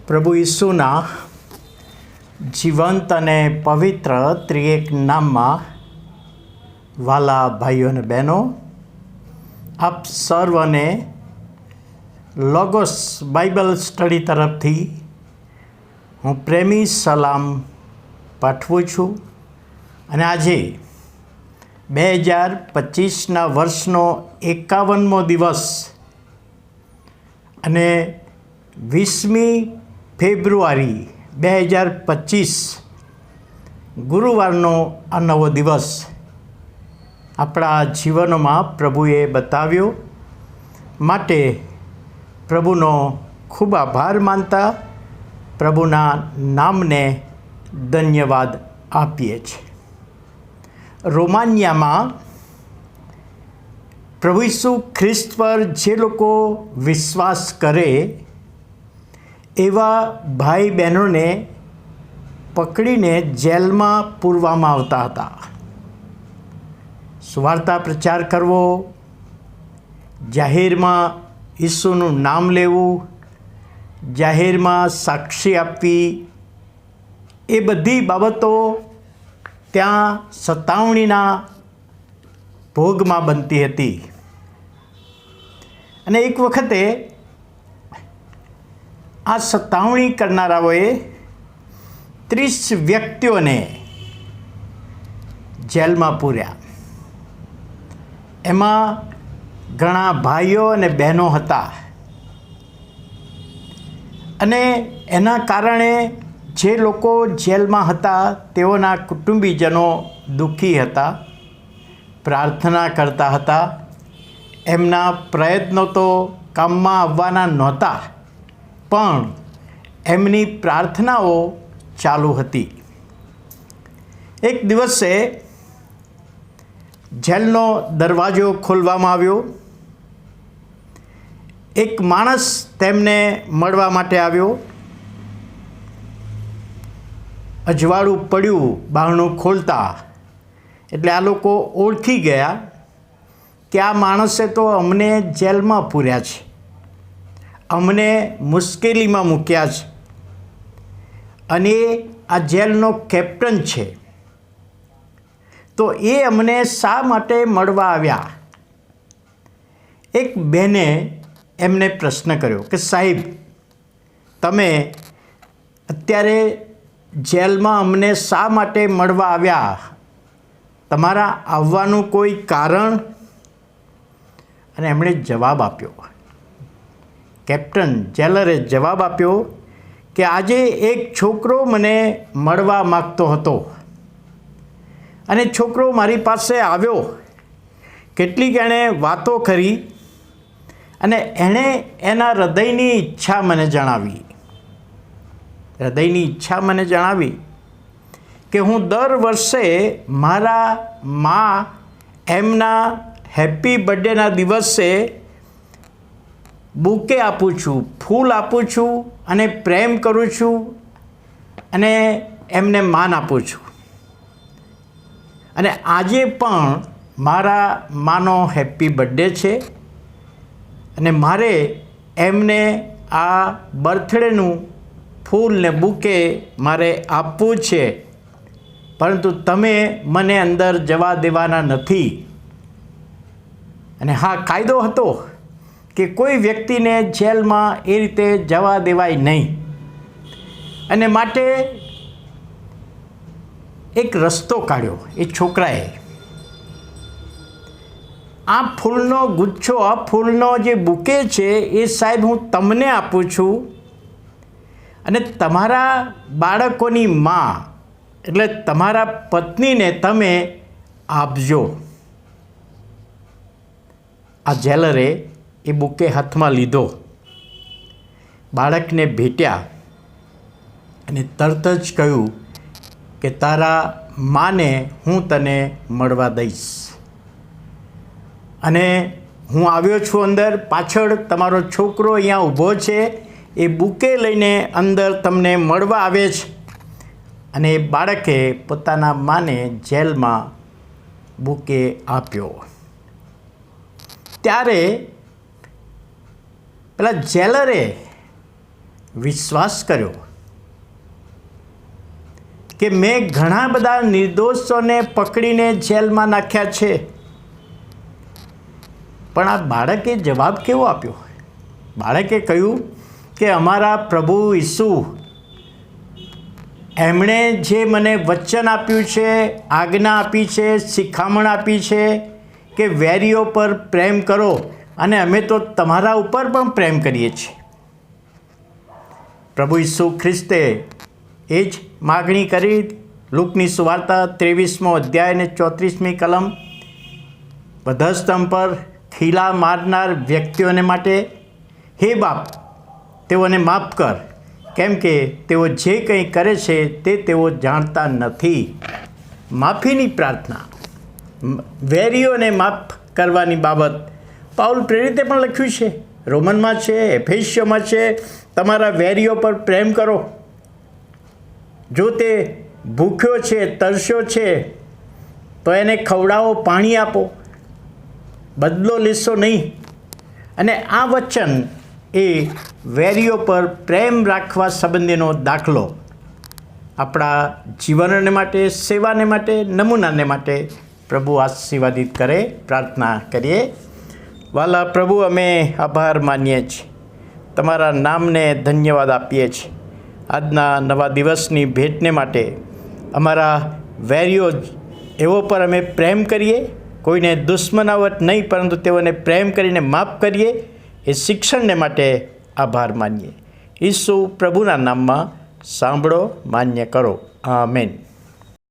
પ્રભુ ઈસુના જીવંત અને પવિત્ર ત્રિએક નામમાં વાલા ભાઈઓ અને બહેનો, આપ સર્વને લોગોસ બાઇબલ સ્ટડી તરફથી હું પ્રેમી સલામ પાઠવું છું. અને આજે 2025ના વર્ષનો 51મો દિવસ અને 20મી ફેબ્રુઆરી 2025 ગુરુવારનો આ નવો દિવસ આપણા જીવનમાં પ્રભુએ બતાવ્યો માટે પ્રભુનો ખૂબ આભાર માનતા પ્રભુના નામને ધન્યવાદ આપીએ છીએ. રોમાનિયામાં પ્રભુ ઈસુ ખ્રિસ્ત પર જે લોકો વિશ્વાસ કરે એવા ભાઈ બહેનોને પકડીને જેલમાં પૂરવામાં આવતા હતા. સુવાર્તા પ્રચાર કરવો, જાહેરમાં ઈસુનું નામ લેવું, જાહેરમાં સાક્ષી આપવી, એ બધી બાબતો ત્યાં સતાવણીના ભોગમાં બનતી હતી. અને એક વખતે આ સતાવણી કરનારાઓએ 30 વ્યક્તિઓને જેલમાં પૂર્યા. એમાં ઘણા ભાઈઓ અને બહેનો હતા અને એના કારણે જે લોકો જેલમાં હતા તેઓના કુટુંબીજનો દુઃખી હતા, પ્રાર્થના કરતા હતા. એમના પ્રયત્નો તો કામમાં આવવાના નહોતા, પણ એમની પ્રાર્થનાઓ ચાલુ હતી. એક દિવસે જેલનો દરવાજો ખોલવામાં આવ્યો. એક માણસ તેમને મળવા માટે આવ્યો. અજવાળું પડ્યું બારણું ખોલતા એટલે આ લોકો ઓળખી ગયા કે આ માણસે તો અમને જેલમાં પૂર્યા છે, અમને મુશ્કેલીમાં મૂક્યા છે અને આ જેલનો કેપ્ટન છે. તો એ અમને શા માટે મળવા આવ્યા? એક બહેને એમને પ્રશ્ન કર્યો કે સાહેબ, તમે અત્યારે જેલમાં અમને શા માટે મળવા આવ્યા? તમારા આવવાનું કોઈ કારણ? અને એમણે જવાબ આપ્યો, કેપ્ટન જેલરે જવાબ આપ્યો કે આજે એક છોકરો મને મળવા માગતો હતો અને છોકરો મારી પાસે આવ્યો. કેટલીક એણે વાતો કરી અને એણે એના હૃદયની ઈચ્છા મને જણાવી કે હું દર વર્ષે મારા મા એમના હેપી બર્થડેના દિવસે બુકે આપું છું, ફૂલ આપું છું અને પ્રેમ કરું છું અને એમને માન આપું છું. અને આજે પણ મારા માનો હેપી બર્થડે છે અને મારે એમને આ બર્થડેનું ફૂલ ને બુકે મારે આપવું છે, પરંતુ તમે મને અંદર જવા દેવાના નથી. અને હા, કાયદો હતો કે કોઈ વ્યક્તિને જેલમાં એ રીતે જવા દેવાય નહીં. અને માટે એક રસ્તો કાઢ્યો એ છોકરાએ. આ ફૂલનો ગુચ્છો, આ ફૂલનો જે બુકે છે એ સાહેબ હું તમને આપું છું અને તમારા બાળકોની મા એટલે તમારા પત્નીને તમે આપજો. આ જેલરે એ બુકે હાથમાં લીધો, બાળકને ભેટ્યા અને તરત જ કહ્યું કે તારા માને હું તને મળવા દઈશ અને હું આવ્યો છું અંદર. પાછળ તમારો છોકરો અહીંયા ઊભો છે, એ બુકે લઈને અંદર તમને મળવા આવે છે. અને એ બાળકે પોતાના માને જેલમાં બુકે આપ્યો. ત્યારે પેલા જેલરે વિશ્વાસ કર્યો કે મેં ઘણા બધા નિર્દોષોને પકડીને જેલમાં નાખ્યા છે, પણ આ બાળકે જવાબ કેવો આપ્યો? બાળકે કહ્યું કે અમારા પ્રભુ ઈસુ, એમણે જે મને વચન આપ્યું છે, આજ્ઞા આપી છે, શિખામણ આપી છે કે વેરીઓ પર પ્રેમ કરો, અને અમે તો તમારા ઉપર પણ પ્રેમ કરીએ છીએ. પ્રભુ ઈસુ ખ્રિસ્તે એ જ માગણી કરી. લુકની સુવાર્તા 23મો અધ્યાય અને 34મી કલમ, વધસ્તંભ પર ખીલા મારનાર વ્યક્તિઓને માટે, હે બાપ, તેઓને માફ કર, કેમ કે તેઓ જે કંઈ કરે છે તે તેઓ જાણતા નથી. માફીની પ્રાર્થના, વેરીઓને માફ કરવાની બાબત પાઉલ પ્રેરિતે પણ લખ્યું છે. રોમનમાં છે, એફેસિયોમાં છે, તમારા વેરીઓ પર પ્રેમ કરો. જો તે ભૂખ્યો છે, તરસ્યો છે, તો એને ખવડાવો, પાણી આપો, બદલો લેશો નહીં. અને આ વચન એ વેરીઓ પર પ્રેમ રાખવા સંબંધીનો દાખલો આપણા જીવનને માટે, સેવાને માટે, નમૂનાને માટે પ્રભુ આશીર્વાદિત કરે. પ્રાર્થના કરીએ. વાલા પ્રભુ, અમે આભાર માનીએ છીએ, તમારા નામને ધન્યવાદ આપીએ છીએ આજના નવા દિવસની ભેટને માટે. અમારા વેરીઓ એવો પર અમે પ્રેમ કરીએ, કોઈને દુશ્મનાવટ નહીં, પરંતુ તેઓને પ્રેમ કરીને માફ કરીએ. એ શિક્ષણને માટે આભાર માનીએ. ઈસુ પ્રભુના નામમાં સાંભળો, માન્ય કરો. આમેન.